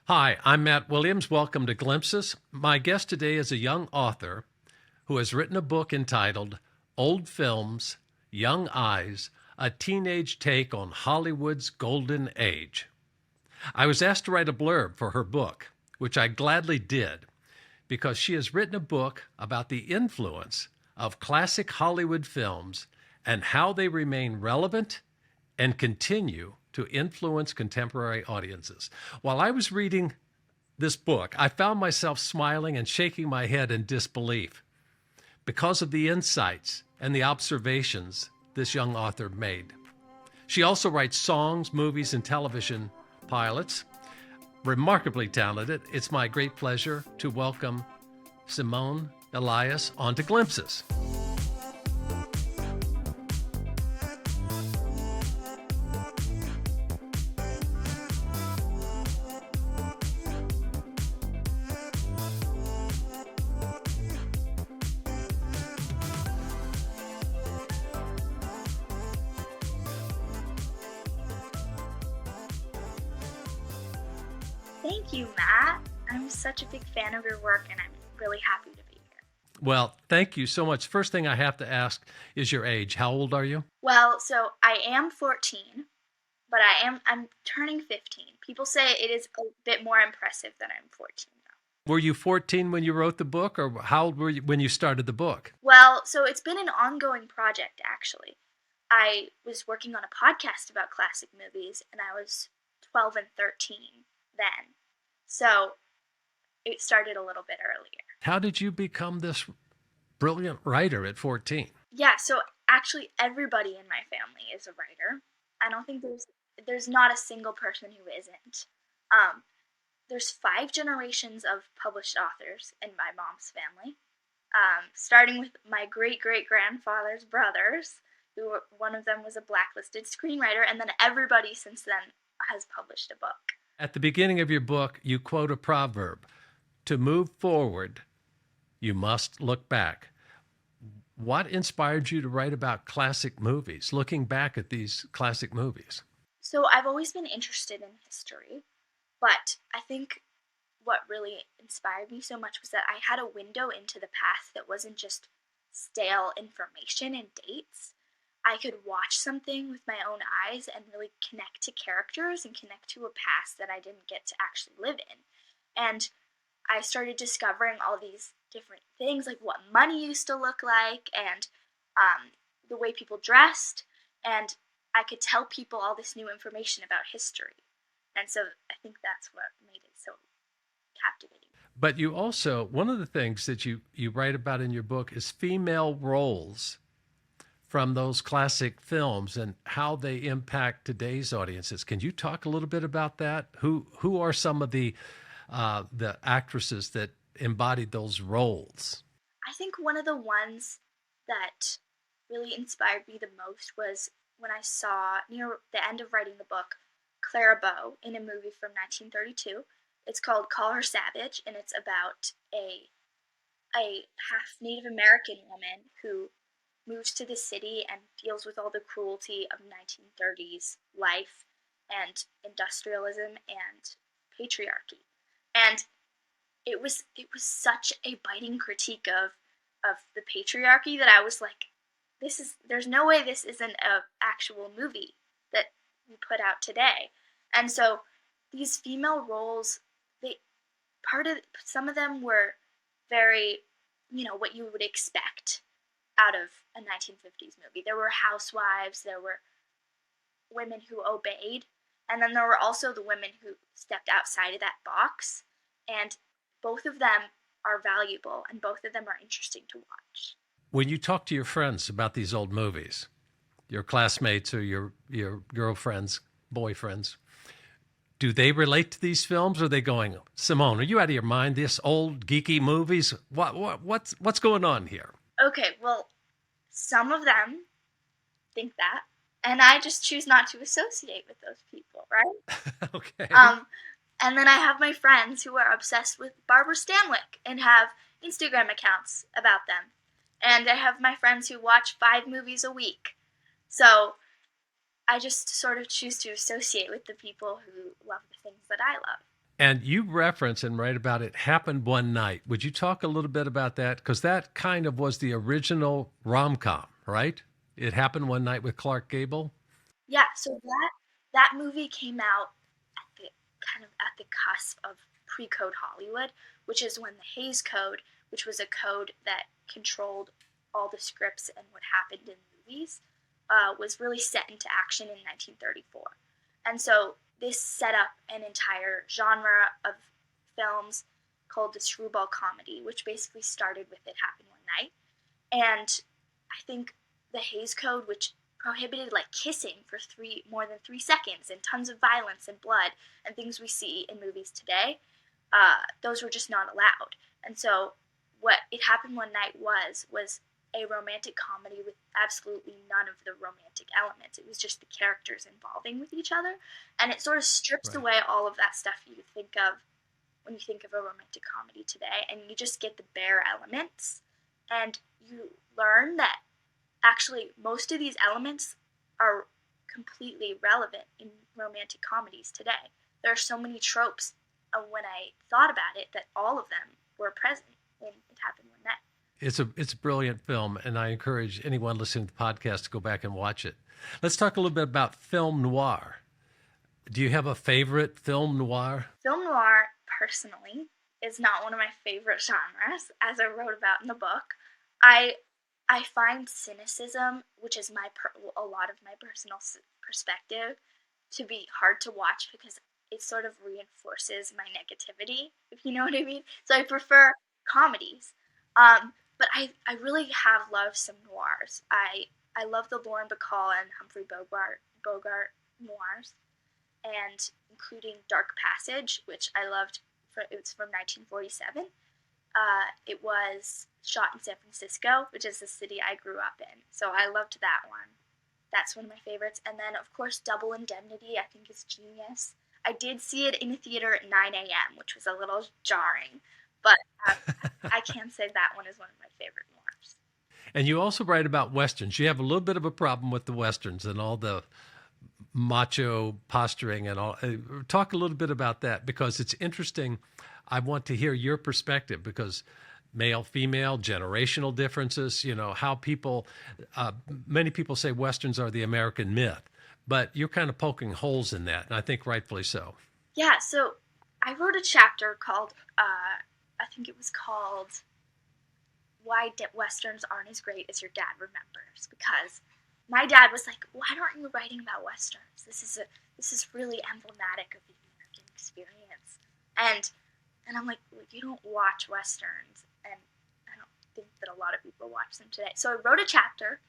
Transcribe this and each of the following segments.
Hi, I'm Matt Williams. Welcome to Glimpses. My guest today is a young author who has written a book entitled Old Films, Young Eyes, a teenage take on Hollywood's golden age. I was asked to write a blurb for her book, which I gladly did, because she has written a book about the influence of classic Hollywood films and how they remain relevant and continue to influence contemporary audiences. While I was reading this book, I found myself smiling and shaking my head in disbelief because of the insights and the observations this young author made. She also writes songs, movies, and television pilots. Remarkably talented, it's my great pleasure to welcome Simone Elias onto Glimpses. Thank you, Matt. I'm such a big fan of your work, and I'm really happy to be here. Well, thank you so much. First thing I have to ask is your age. How old are you? Well, so I am 14, but I'm turning 15. People say it is a bit more impressive that I'm 14 now. Were you 14 when you wrote the book, or how old were you when you started the book? Well, so it's been an ongoing project, actually. I was working on a podcast about classic movies, and I was 12 and 13 then. So it started a little bit earlier. How did you become this brilliant writer at 14? Yeah, so actually everybody in my family is a writer. I don't think there's not a single person who isn't. There's 5 generations of published authors in my mom's family, starting with my great-great-grandfather's brothers, one of them was a blacklisted screenwriter, and then everybody since then has published a book. At the beginning of your book, you quote a proverb: to move forward, you must look back. What inspired you to write about classic movies, looking back at these classic movies? So I've always been interested in history, but I think what really inspired me so much was that I had a window into the past that wasn't just stale information and dates. I could watch something with my own eyes and really connect to characters and connect to a past that I didn't get to actually live in. And I started discovering all these different things, like what money used to look like, and the way people dressed, and I could tell people all this new information about history. And so I think that's what made it so captivating. But you also, one of the things that you write about in your book is female roles from those classic films and how they impact today's audiences. Can you talk a little bit about that? Who are some of the actresses that embodied those roles? I think one of the ones that really inspired me the most was when I saw, near the end of writing the book, Clara Bow in a movie from 1932. It's called Call Her Savage, and it's about a half Native American woman who moves to the city and deals with all the cruelty of 1930s life and industrialism and patriarchy. And it was such a biting critique of the patriarchy that I was like, there's no way this isn't an actual movie that we put out today. And so these female roles, some of them were very, what you would expect out of a 1950s movie. There were housewives, there were women who obeyed, and then there were also the women who stepped outside of that box, and both of them are valuable and both of them are interesting to watch. When you talk to your friends about these old movies, your classmates or your girlfriends, boyfriends, do they relate to these films? Or are they going, Simone, are you out of your mind? This old geeky movies? What's going on here? Okay, well, some of them think that, and I just choose not to associate with those people, right? Okay. And then I have my friends who are obsessed with Barbara Stanwyck and have Instagram accounts about them. And I have my friends who watch 5 movies a week. So I just sort of choose to associate with the people who love the things that I love. And you reference and write about It Happened One Night. Would you talk a little bit about that? Because that kind of was the original rom-com, right? It Happened One Night with Clark Gable. Yeah, so that movie came out at the kind of at the cusp of pre-code Hollywood, which is when the Hays Code, which was a code that controlled all the scripts and what happened in movies, was really set into action in 1934. And so this set up an entire genre of films called the screwball comedy, which basically started with It Happened One Night. And I think the Hays Code, which prohibited like kissing for more than 3 seconds and tons of violence and blood and things we see in movies today, those were just not allowed. And so what It Happened One Night was a romantic comedy with absolutely none of the romantic elements. It was just the characters involving with each other, and it sort of strips Right. away all of that stuff you think of when you think of a romantic comedy today, and you just get the bare elements, and you learn that actually most of these elements are completely relevant in romantic comedies today. There are so many tropes, when I thought about it, that all of them were present in It Happened One Night. It's a brilliant film, and I encourage anyone listening to the podcast to go back and watch it. Let's talk a little bit about film noir. Do you have a favorite film noir? Film noir, personally, is not one of my favorite genres, as I wrote about in the book. I I find cynicism, which is a lot of my personal perspective, to be hard to watch because it sort of reinforces my negativity, if you know what I mean. So I prefer comedies. But I really have loved some noirs. I love the Lauren Bacall and Humphrey Bogart noirs, and including Dark Passage, which I loved. It was from 1947. It was shot in San Francisco, which is the city I grew up in. So I loved that one. That's one of my favorites. And then, of course, Double Indemnity, I think, is genius. I did see it in a theater at 9 a.m., which was a little jarring, but I can say that one is one of my favorite noirs. And you also write about westerns. You have a little bit of a problem with the westerns and all the macho posturing and all. Talk a little bit about that because it's interesting. I want to hear your perspective because male, female, generational differences, how people, many people say westerns are the American myth, but you're kind of poking holes in that, and I think rightfully so. Yeah, so I wrote a chapter called, I think it was called Why Westerns Aren't as Great as Your Dad Remembers, because my dad was like, "Why aren't you writing about westerns? This is really emblematic of the American experience." And I'm like, "Well, you don't watch westerns, and I don't think that a lot of people watch them today." So I wrote a chapter,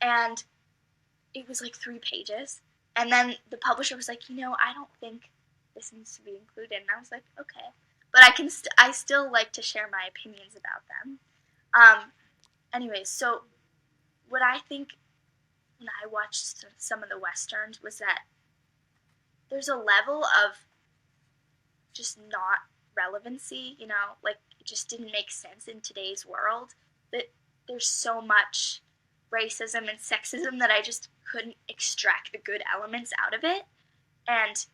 and it was like 3 pages. And then the publisher was like, "I don't think this needs to be included." And I was like, "Okay," but I still like to share my opinions about them. Anyways, so what I think when I watched some of the westerns was that there's a level of just not relevancy, like it just didn't make sense in today's world. That there's so much racism and sexism that I just couldn't extract the good elements out of it. And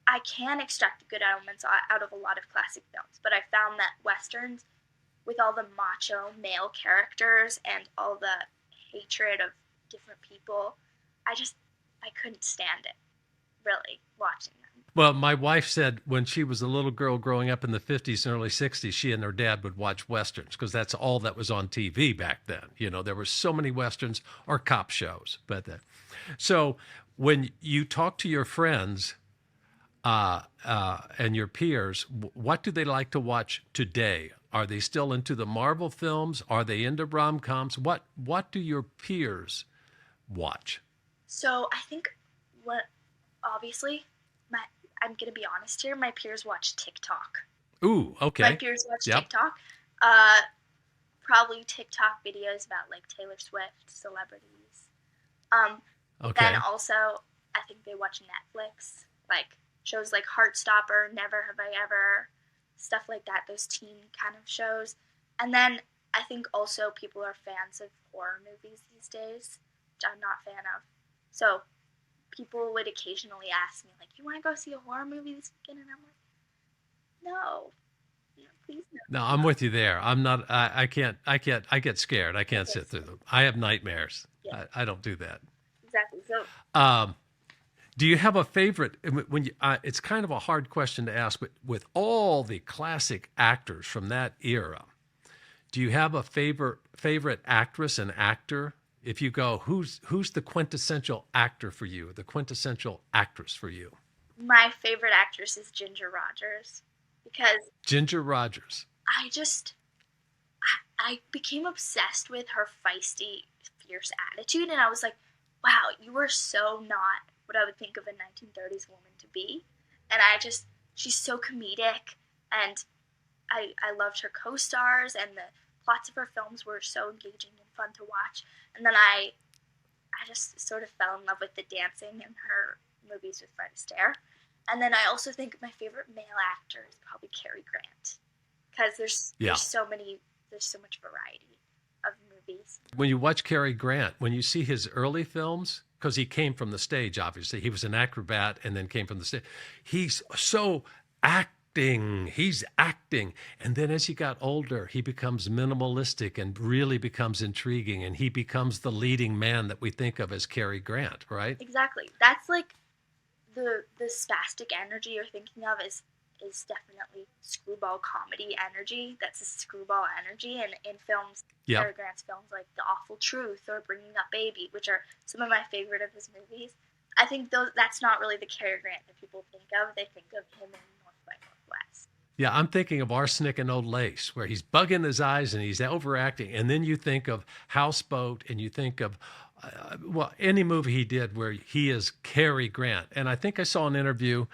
I can extract the good elements out of a lot of classic films, but I found that westerns, with all the macho male characters and all the hatred of different people, I couldn't stand it, really, watching them. Well, my wife said when she was a little girl growing up in the 50s and early 60s, she and her dad would watch westerns because that's all that was on TV back then. There were so many westerns or cop shows. So when you talk to your friends and your peers, what do they like to watch today? Are they still into the Marvel films? Are they into rom-coms? What do your peers watch? So I think obviously, I'm going to be honest here, my peers watch TikTok. Ooh, okay. My peers watch TikTok. Probably TikTok videos about like Taylor Swift, celebrities. Okay. Then also, I think they watch Netflix, like shows like Heartstopper, Never Have I Ever, stuff like that, those teen kind of shows. And then I think also people are fans of horror movies these days, which I'm not a fan of. So people would occasionally ask me, like, "You want to go see a horror movie this weekend?" And I'm like, No, no, please no. No, I'm with you there. I'm not. I get scared. I can't Okay, sit through them. I have nightmares. yeah, I don't do that. exactly. So Um, do you have a favorite? When you, it's kind of a hard question to ask, but with all the classic actors from that era, do you have a favorite actress and actor? If you go, who's the quintessential actor for you? The quintessential actress for you? my favorite actress is Ginger Rogers because Ginger Rogers. I just I became obsessed with her feisty, fierce attitude, and I was like, wow, you are so not what I would think of a 1930s woman to be. And she's so comedic, and I loved her co-stars, and the plots of her films were so engaging and fun to watch. And then I just sort of fell in love with the dancing in her movies with Fred Astaire. And then I also think my favorite male actor is probably Cary Grant because Yeah. there's so much variety of movies. When you watch Cary Grant, when you see his early films, because he came from the stage, obviously, he was an acrobat and then came from the stage. He's so acting. He's acting. And then as he got older, he becomes minimalistic and really becomes intriguing. And he becomes the leading man that we think of as Cary Grant, right? Exactly. That's like the spastic energy you're thinking of is definitely screwball comedy energy. That's a screwball energy, and in films, Yeah. Cary Grant's films like The Awful Truth or Bringing Up Baby, which are some of my favorite of his movies. I think that's not really the Cary Grant that people think of. They think of him in North by Northwest. Yeah, I'm thinking of Arsenic and Old Lace, where he's bugging his eyes and he's overacting. And then you think of Houseboat and you think of, well, any movie he did where he is Cary Grant. And I think I saw an interview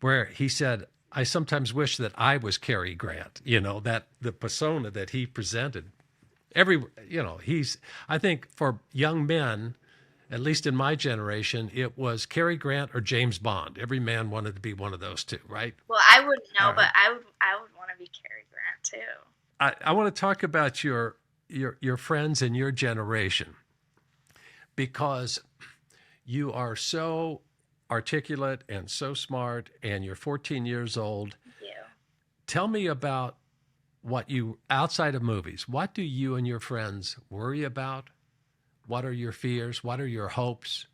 where he said, I sometimes wish that I was Cary Grant, that the persona that he presented. I think for young men, at least in my generation, it was Cary Grant or James Bond. Every man wanted to be one of those two, right? Well, I wouldn't know, All right. but I would want to be Cary Grant too. I want to talk about your friends and your generation because you are so articulate and so smart, and you're 14 years old. Thank you. Tell me about what you, outside of movies, what do you and your friends worry about? What are your fears? What are your hopes?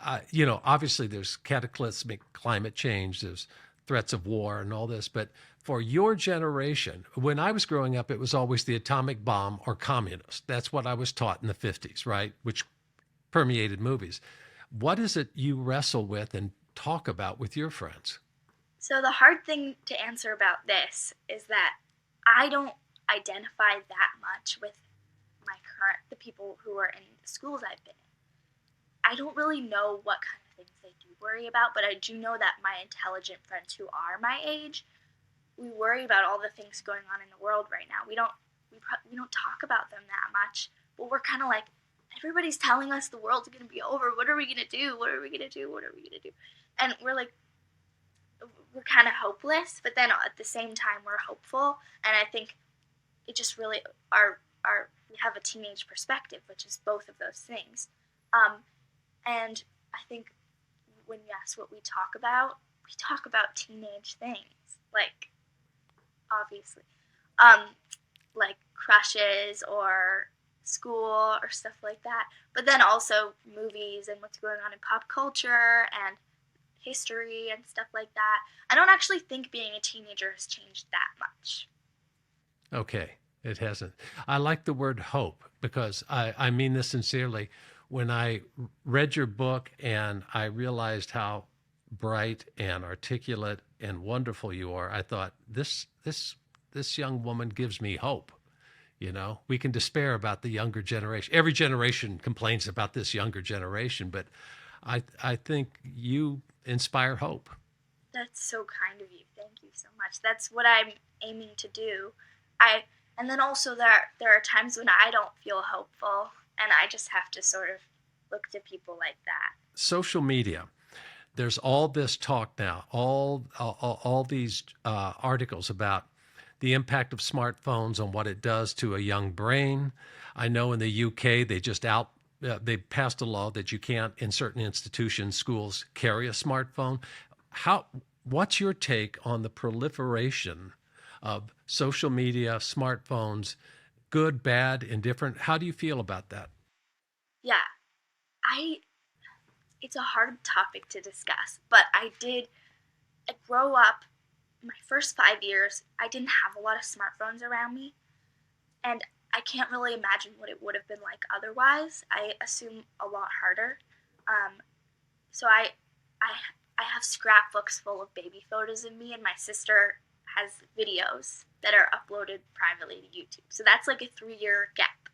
Obviously there's cataclysmic climate change, there's threats of war and all this, but for your generation, when I was growing up, it was always the atomic bomb or communist. That's what I was taught in the 50s, right? Which permeated movies. What is it you wrestle with and talk about with your friends? So the hard thing to answer about this is that I don't identify that much with the people who are in the schools I've been in. I don't really know what kind of things they do worry about, but I do know that my intelligent friends who are my age, we worry about all the things going on in the world right now. We don't talk about them that much, but we're kind of like, everybody's telling us the world's going to be over. What are we going to do? What are we going to do? What are we going to do? And we're like, we're kind of hopeless, but then at the same time we're hopeful. And I think it just really we have a teenage perspective, which is both of those things. And I think when you ask what we talk about teenage things, like obviously, like crushes or school or stuff like that. But then also movies and what's going on in pop culture and history and stuff like that. I don't actually think being a teenager has changed that much. Okay, it hasn't. I like the word hope because I mean this sincerely. When I read your book and I realized how bright and articulate and wonderful you are, I thought this young woman gives me hope. We can despair about the younger generation. Every generation complains about this younger generation, but I think you inspire hope. That's so kind of you. Thank you so much. That's what I'm aiming to do. And then also there are times when I don't feel hopeful, and I just have to sort of look to people like that. Social media. There's all this talk now, all these articles about the impact of smartphones on what it does to a young brain. I know in the UK they passed a law that you can't, in certain institutions, schools, carry a smartphone. what's your take on the proliferation of social media, smartphones, good, bad, indifferent? How do you feel about that? Yeah, I it's a hard topic to discuss, but I grow up my first 5 years, I didn't have a lot of smartphones around me, and I can't really imagine what it would have been like otherwise. I assume a lot harder. Um, so I I have scrapbooks full of baby photos of me, and my sister has videos that are uploaded privately to YouTube. So that's like a 3 year gap,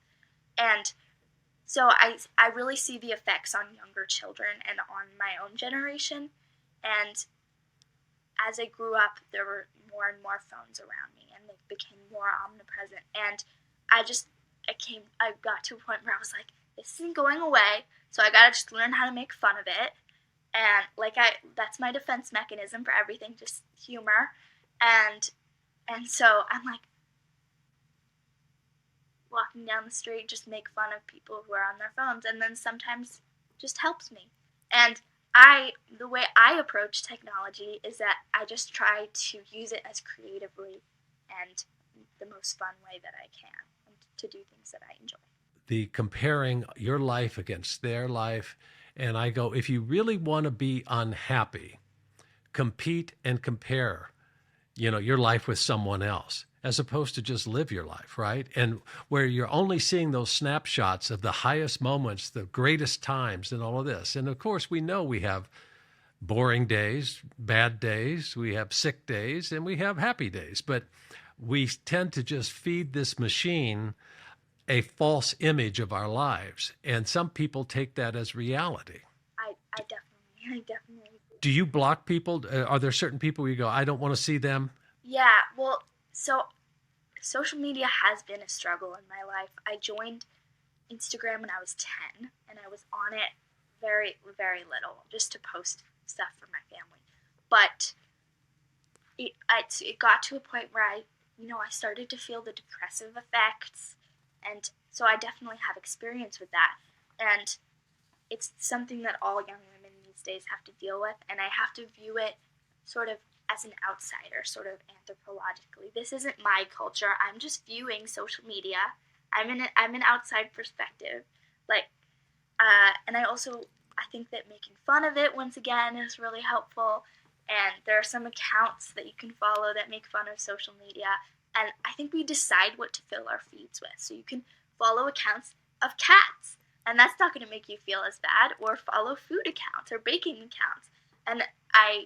and so I really see the effects on younger children and on my own generation. And as I grew up, there were more and more phones around me, and they became more omnipresent. And I just, I got to a point where I was like, this isn't going away, so I gotta just learn how to make fun of it. And that's my defense mechanism for everything, just humor. And so I'm like walking down the street, just make fun of people who are on their phones, and then sometimes just helps me. And the way I approach technology is that I just try to use it as creatively and the most fun way that I can, and to do things that I enjoy. The comparing your life against their life. And I go, if you really want to be unhappy, compete and compare, your life with someone else, as opposed to just live your life, right? And where you're only seeing those snapshots of the highest moments, the greatest times, and all of this. And of course, we know we have boring days, bad days, we have sick days, and we have happy days. But we tend to just feed this machine a false image of our lives. And some people take that as reality. I definitely. Do you block people? Are there certain people where you go, I don't want to see them? Yeah, well, so social media has been a struggle in my life. I joined Instagram when I was 10, and I was on it very, very little, just to post stuff for my family. But it got to a point where I started to feel the depressive effects, and so I definitely have experience with that. And it's something that all young women these days have to deal with, and I have to view it sort of as an outsider, sort of anthropologically. This isn't my culture. I'm just viewing social media. I'm an outside perspective, like, and I think that making fun of it once again is really helpful. And there are some accounts that you can follow that make fun of social media, and I think we decide what to fill our feeds with. So you can follow accounts of cats, and that's not going to make you feel as bad, or follow food accounts or baking accounts. And I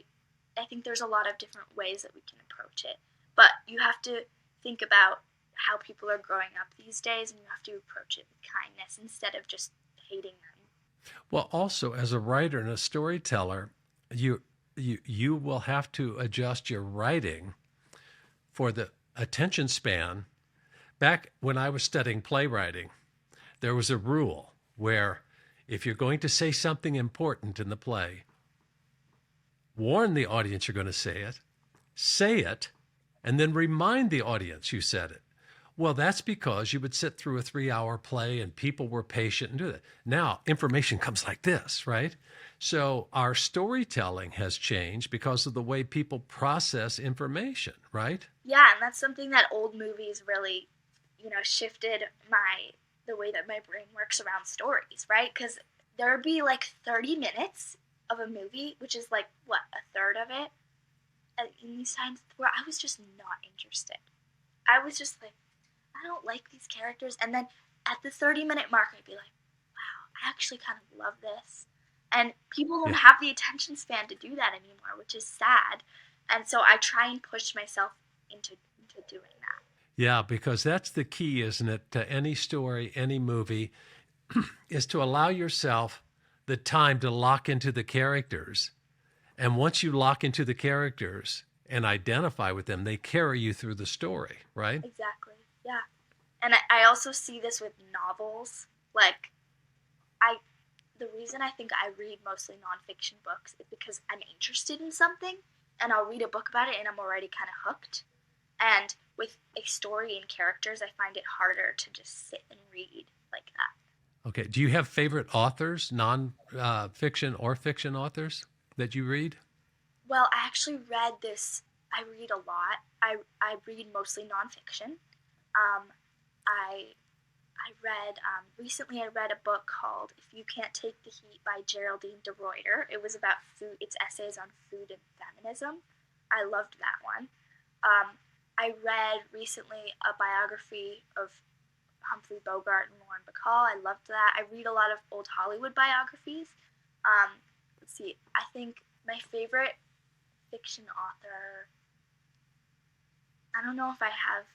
think there's a lot of different ways that we can approach it, but you have to think about how people are growing up these days, and you have to approach it with kindness instead of just hating them. Well, also as a writer and a storyteller, you will have to adjust your writing for the attention span. Back when I was studying playwriting, there was a rule where if you're going to say something important in the play, warn the audience you're going to say it, and then remind the audience you said it. Well, that's because you would sit through a 3-hour play and people were patient and do that. Now, information comes like this, right? So our storytelling has changed because of the way people process information, right? Yeah, and that's something that old movies really, shifted the way that my brain works around stories, right? Because there would be like 30 minutes of a movie, which is like, what, a third of it? And in these times where I was just not interested. I was just like, I don't like these characters. And then at the 30-minute mark, I'd be like, wow, I actually kind of love this. And people don't Yeah. have the attention span to do that anymore, which is sad. And so I try and push myself into doing that. Yeah, because that's the key, isn't it, to any story, any movie, is to allow yourself the time to lock into the characters. And once you lock into the characters and identify with them, they carry you through the story, right? Exactly. Yeah. And I also see this with novels. Like, the reason I think I read mostly nonfiction books is because I'm interested in something, and I'll read a book about it and I'm already kind of hooked. And with a story and characters, I find it harder to just sit and read like that. Okay. Do you have favorite authors, non fiction or fiction authors that you read? Well, I actually read this. I read a lot. I read mostly nonfiction. Um, I I read recently. I read a book called "If You Can't Take the Heat" by Geraldine de Ruyter. It was about food. It's essays on food and feminism. I loved that one. Um, I read recently a biography of Humphrey Bogart and Lauren Bacall. I loved that. I read a lot of old Hollywood biographies. Um, let's see. I think my favorite fiction author. I don't know if I have.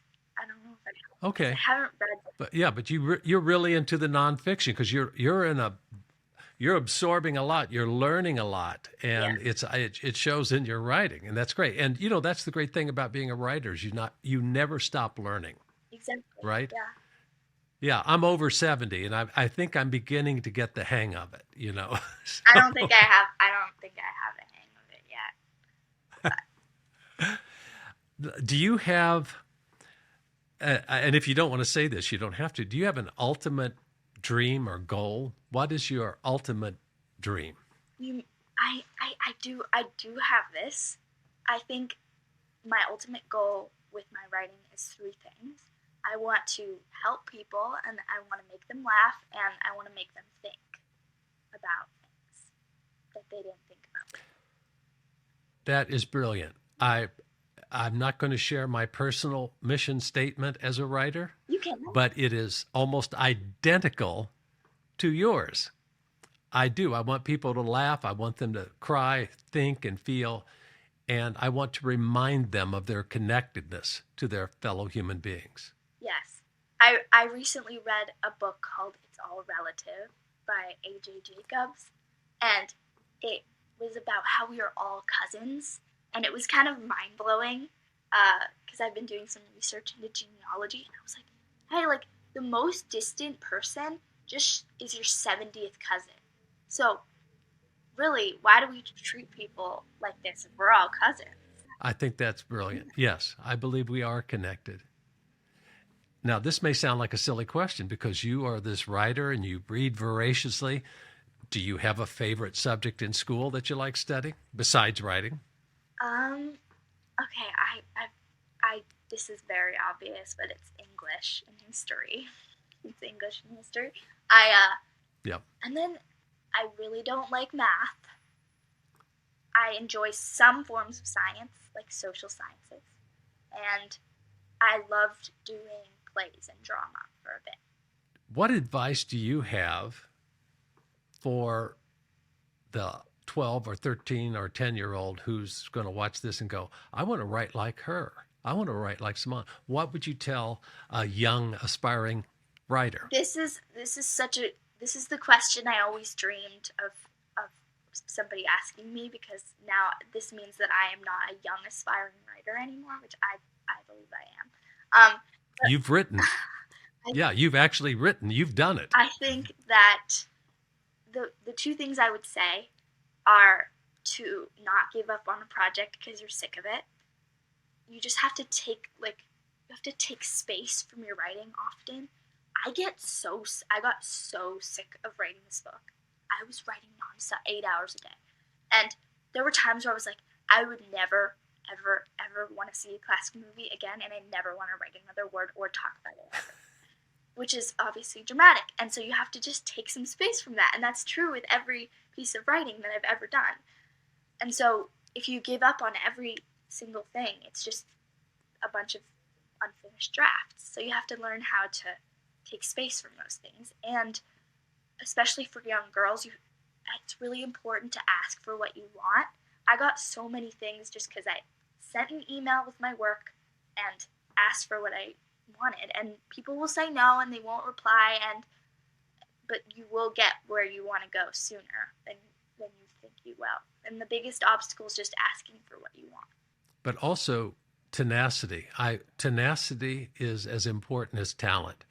I don't know if I have. Because I Okay. haven't read. But yeah, but you're really into the nonfiction because you're absorbing a lot, you're learning a lot, Yeah, and it shows in your writing, and that's great. And that's the great thing about being a writer is you never stop learning, exactly. right? Yeah. Yeah, I'm over 70, and I think I'm beginning to get the hang of it. I don't So, think I have. I don't think I have a hang of it yet. But do you have? And if you don't want to say this, you don't have to. Do you have an ultimate dream or goal? What is your ultimate dream? you, I do have this. I think my ultimate goal with my writing is three things. I want to help people, and I want to make them laugh, and I want to make them think about things that they didn't think about. That is brilliant. I'm not going to share my personal mission statement as a writer, You can. but it is almost identical to yours. I do. I want people to laugh. I want them to cry, think, and feel. And I want to remind them of their connectedness to their fellow human beings. Yes. I recently read a book called It's All Relative by A.J. Jacobs, and it was about how we are all cousins, and it was kind of mind blowing because I've been doing some research into genealogy, and I was like, hey, like the most distant person just is your 70th cousin. So, really, why do we treat people like this if we're all cousins? I think that's brilliant. Yes, I believe we are connected. Now, this may sound like a silly question because you are this writer and you read voraciously. Do you have a favorite subject in school that you like studying besides writing? Okay, I, this is very obvious, but it's English and history. It's English and history. Yep. And then I really don't like math. I enjoy some forms of science, like social sciences, and I loved doing plays and drama for a bit. What advice do you have for the 12 or 13 or 10-year-old who's going to watch this and go, I want to write like her. I want to write like Simone. What would you tell a young aspiring writer? This is the question I always dreamed of somebody asking me, because now this means that I am not a young aspiring writer anymore, which I believe I am. You've written. I, Yeah, you've actually written. You've done it. I think that the two things I would say are to not give up on a project because you're sick of it. You just have to take space from your writing often. I got so sick of writing this book. I was writing nonstop, 8 hours a day, and there were times where I was like, I would never, ever, ever want to see a classic movie again, and I never want to write another word or talk about it ever. Which is obviously dramatic, and so you have to just take some space from that, and that's true with every piece of writing that I've ever done. And so if you give up on every single thing, it's just a bunch of unfinished drafts. So you have to learn how to take space from those things, and especially for young girls, it's really important to ask for what you want. I got so many things just because I sent an email with my work and asked for what I wanted, and people will say no and they won't reply, but you will get where you want to go sooner than you think you will. And the biggest obstacle is just asking for what you want. But also tenacity. Tenacity is as important as talent.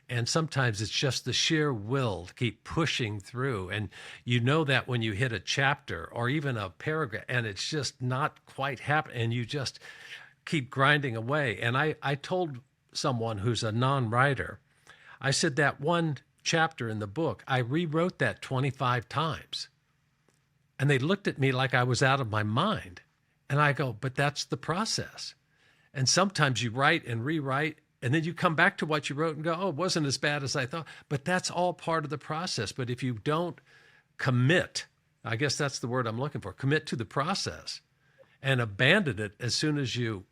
And sometimes it's just the sheer will to keep pushing through. And you know that when you hit a chapter or even a paragraph and it's just not quite happening, and you just keep grinding away. And I told someone who's a non-writer, I said that one chapter in the book, I rewrote that 25 times. And they looked at me like I was out of my mind. And I go, but that's the process. And sometimes you write and rewrite, and then you come back to what you wrote and go, oh, it wasn't as bad as I thought. But that's all part of the process. But if you don't commit, I guess that's the word I'm looking for, commit to the process and abandon it as soon as you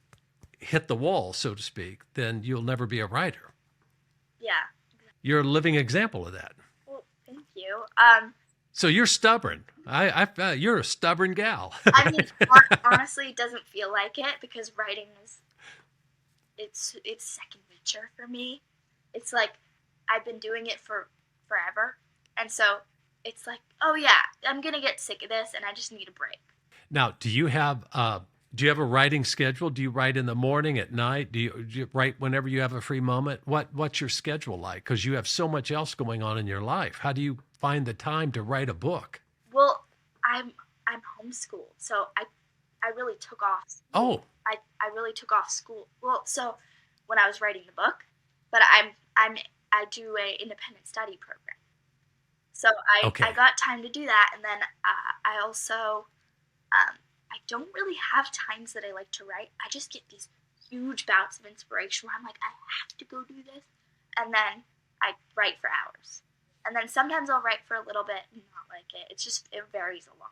hit the wall, so to speak, then you'll never be a writer. Yeah. You're a living example of that. Well, thank you. So you're stubborn. You're a stubborn gal. I mean, honestly, it doesn't feel like it because writing is it's second nature for me. It's like I've been doing it for forever, and so it's like, oh yeah, I'm gonna get sick of this, and I just need a break. Now, do you have a writing schedule? Do you write in the morning, at night? Do you write whenever you have a free moment? What's your schedule like? Because you have so much else going on in your life. How do you find the time to write a book? Well, I'm homeschooled, so I really took off. Oh. I really took off school. Well, so when I was writing the book, but I do a independent study program. So I got time to do that, and then I also I don't really have times that I like to write. I just get these huge bouts of inspiration where I'm like, I have to go do this, and then I write for hours. And then sometimes I'll write for a little bit and not like it. It varies a lot.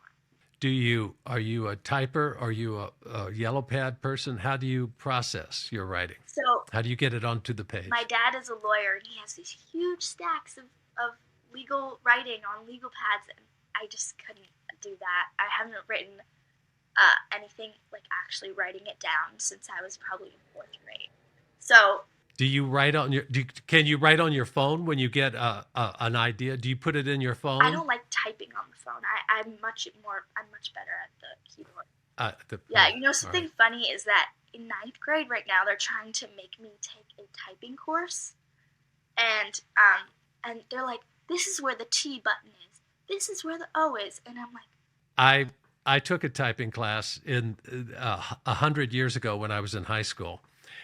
Are you a typer? Are you a yellow pad person? How do you process your writing? So how do you get it onto the page? My dad is a lawyer, and he has these huge stacks of legal writing on legal pads, and I just couldn't do that. I haven't written anything like actually writing it down since I was probably in fourth grade. So do you write on can you write on your phone when you get an idea? Do you put it in your phone? I don't like typing on the phone. I'm much better at the keyboard. Yeah, something funny is that in ninth grade right now they're trying to make me take a typing course, and they're like, this is where the T button is, this is where the O is, and I'm like, I took a typing class in 100 years ago when I was in high school.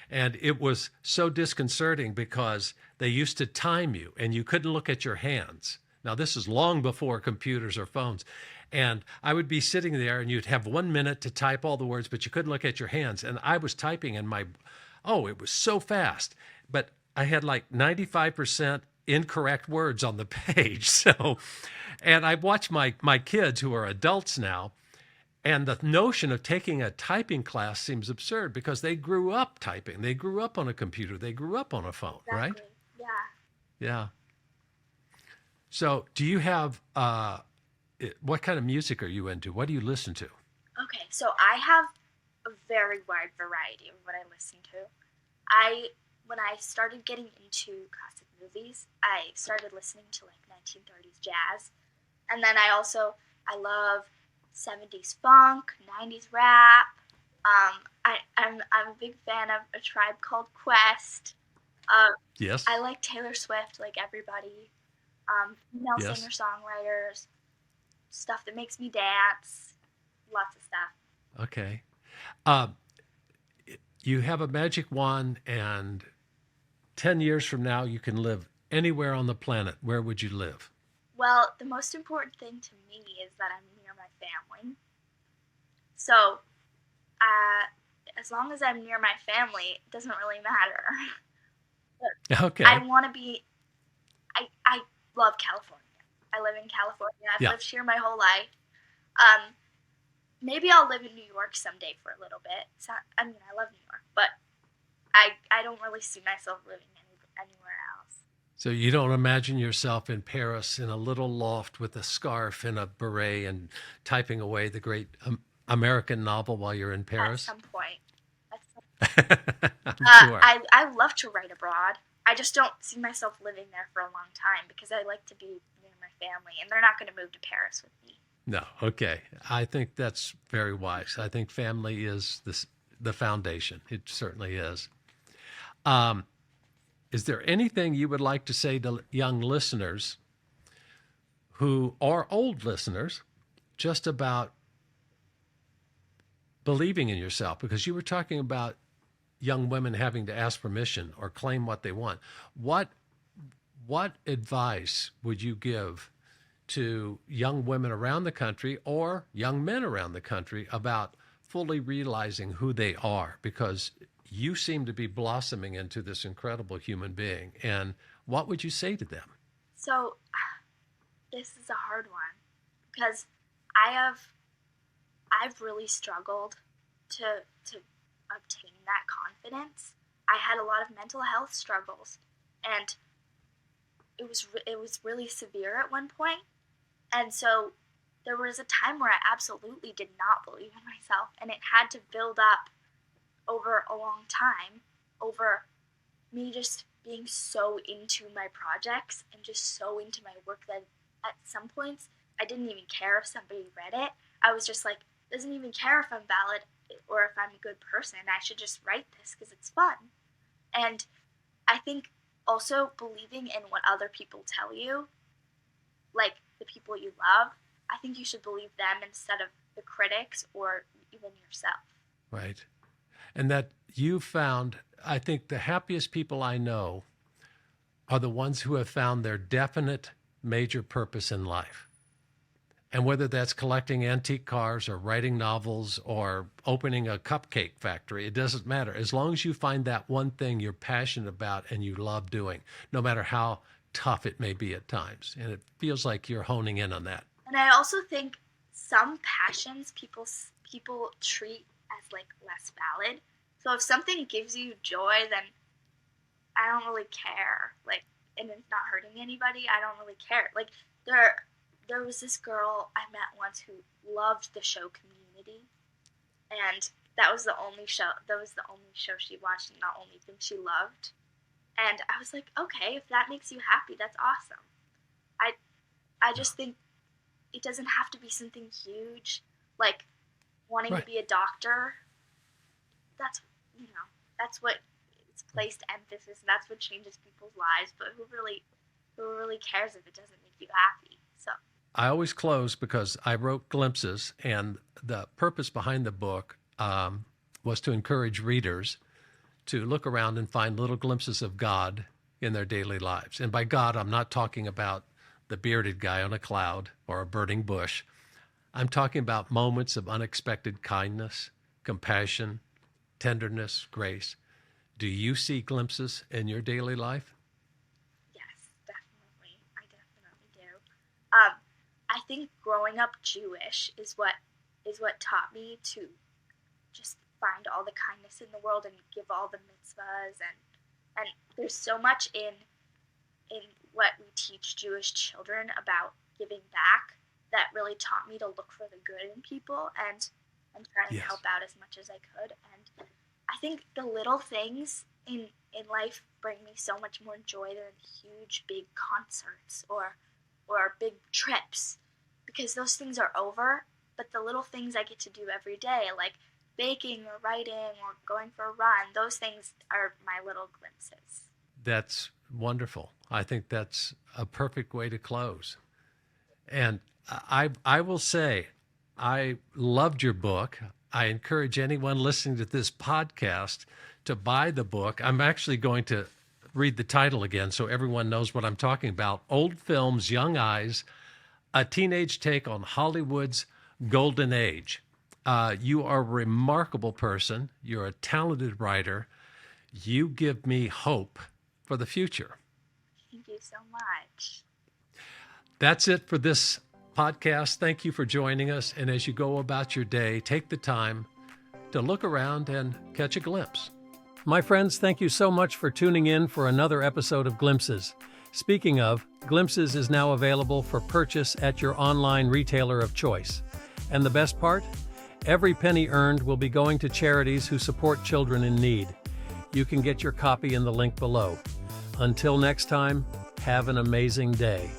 And it was so disconcerting because they used to time you and you couldn't look at your hands. Now, this is long before computers or phones. And I would be sitting there and you'd have 1 minute to type all the words, but you couldn't look at your hands. And I was typing and it was so fast. But I had like 95% incorrect words on the page. So, and I watch my kids who are adults now, and the notion of taking a typing class seems absurd because they grew up typing. They grew up on a computer. They grew up on a phone, exactly. Right? Yeah. Yeah. So do you have, what kind of music are you into? What do you listen to? Okay, so I have a very wide variety of what I listen to. When I started getting into classic movies, I started listening to like 1930s jazz. And then I love 70s funk, 90s rap. I'm a big fan of A Tribe Called Quest. Yes. I like Taylor Swift, like everybody. Female Yes. singer-songwriters, stuff that makes me dance, lots of stuff. Okay. You have a magic wand, and 10 years from now, you can live anywhere on the planet. Where would you live? Well, the most important thing to me is that I'm near my family. So, as long as I'm near my family, it doesn't really matter. Okay. I want to be. I love California. I live in California. I've lived here my whole life. Maybe I'll live in New York someday for a little bit. I love New York, but I don't really see myself living anywhere else. So you don't imagine yourself in Paris in a little loft with a scarf and a beret and typing away the great American novel while you're in Paris? At some point. I'm sure. I love to write abroad. I just don't see myself living there for a long time because I like to be near my family, and they're not going to move to Paris with me. No, okay. I think that's very wise. I think family is the foundation. It certainly is. Is there anything you would like to say to young listeners who are old listeners just about believing in yourself? Because you were talking about young women having to ask permission or claim what they want. What advice would you give to young women around the country or young men around the country about fully realizing who they are, because you seem to be blossoming into this incredible human being. And what would you say to them? So this is a hard one because I've really struggled to obtain that confidence. I had a lot of mental health struggles, and it was really severe at one point. And so there was a time where I absolutely did not believe in myself, and it had to build up over a long time, over me just being so into my projects and just so into my work that at some points I didn't even care if somebody read it. I was just like, doesn't even care if I'm valid or if I'm a good person. I should just write this because it's fun. And I think also believing in what other people tell you, like the people you love, I think you should believe them instead of the critics or even yourself. Right. And that you found, I think the happiest people I know are the ones who have found their definite major purpose in life. And whether that's collecting antique cars or writing novels or opening a cupcake factory, it doesn't matter. As long as you find that one thing you're passionate about and you love doing, no matter how tough it may be at times. And it feels like you're honing in on that. And I also think some passions people treat as like less valid. So if something gives you joy, then I don't really care. Like, and it's not hurting anybody, I don't really care. Like there was this girl I met once who loved the show Community, and that was the only show she watched and the only thing she loved. And I was like, okay, if that makes you happy, that's awesome. I just think it doesn't have to be something huge, like wanting to be a doctor. That's what it's placed emphasis, and that's what changes people's lives. But who really cares if it doesn't make you happy? So I always close because I wrote Glimpses, and the purpose behind the book was to encourage readers to look around and find little glimpses of God in their daily lives. And by God, I'm not talking about the bearded guy on a cloud or a burning bush. I'm talking about moments of unexpected kindness, compassion, tenderness, grace. Do you see glimpses in your daily life? yes, definitely. I definitely do. I think growing up Jewish is what taught me to just find all the kindness in the world and give all the mitzvahs, and there's so much in what we teach Jewish children about giving back that really taught me to look for the good in people and try and help out as much as I could. And I think the little things in life bring me so much more joy than huge big concerts or big trips, because those things are over. But the little things I get to do every day, like baking or writing or going for a run, those things are my little glimpses. That's wonderful. I think that's a perfect way to close. And I will say, I loved your book. I encourage anyone listening to this podcast to buy the book. I'm actually going to read the title again so everyone knows what I'm talking about. Old Films, Young Eyes, a teenage take on Hollywood's golden age. You are a remarkable person. You're a talented writer. You give me hope for the future. Thank you so much. That's it for this podcast. Thank you for joining us. And as you go about your day, take the time to look around and catch a glimpse. My friends, thank you so much for tuning in for another episode of Glimpses. Speaking of, Glimpses is now available for purchase at your online retailer of choice. And the best part? Every penny earned will be going to charities who support children in need. You can get your copy in the link below. Until next time, have an amazing day.